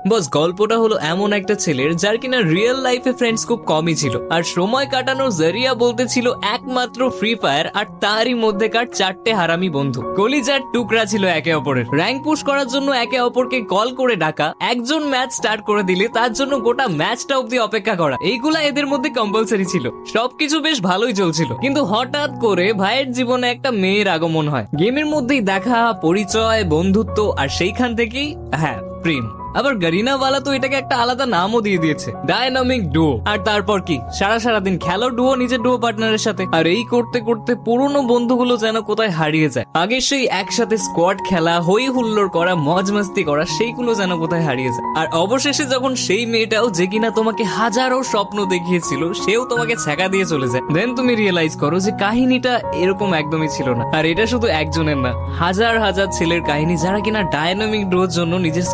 বস, গল্পটা হলো এমন একটা ছেলের যার কিনা রিয়েল লাইফে ফ্রেন্ডস খুব কমই ছিল, আর সময় কাটানোর জরিয়া বলতে ছিল একমাত্র ফ্রি ফায়ার, আর তারই মধ্যেকার 4টে হারামি বন্ধু। কলিজার টুকরা ছিল একে অপরের। র্যাঙ্ক পুশ করার জন্য একে অপরকে কল করে ডাকা, একজন ম্যাচ স্টার্ট করে দিলে তার জন্য গোটা ম্যাচটা অব্দি অপেক্ষা করা, এইগুলা এদের মধ্যে কম্পালসারি ছিল। সবকিছু বেশ ভালোই চলছিল, কিন্তু হঠাৎ করে ভাইয়ের জীবনে একটা মেয়ের আগমন হয়। গেমের মধ্যেই দেখা, পরিচয়, বন্ধুত্ব, আর সেইখান থেকেই প্রেম। আবার গরিনাওয়ালা তো এটাকে একটা আলাদা নামও দিয়ে দিয়েছে, ডায়নামিক ডুও। আর তারপর কি সারাদিন খেলো ডুও নিজের ডুও পার্টনারের সাথে, আর এই করতে করতে পুরনো বন্ধুগুলো যেন কোথায় হারিয়ে যায়। আগে সেই একসাথে স্কোয়াড খেলা, হই হুল্লোড় করা, মজ মাস্তি করা, সেইগুলো যেন কোথায় হারিয়ে যায়। আর অবশেষে যখন সেই মেয়েটাও, যে কিনা তোমাকে হাজারো স্বপ্ন দেখিয়েছিল, সেও তোমাকে ছ্যাঁকা দিয়ে চলে যায়, দেন তুমি রিয়েলাইজ করো যে কাহিনীটা এরকম একদমই ছিল না। আর এটা শুধু একজনের না, হাজার হাজার ছেলের কাহিনী যারা কিনা ডায়নামিক ডুওর জন্য নিজের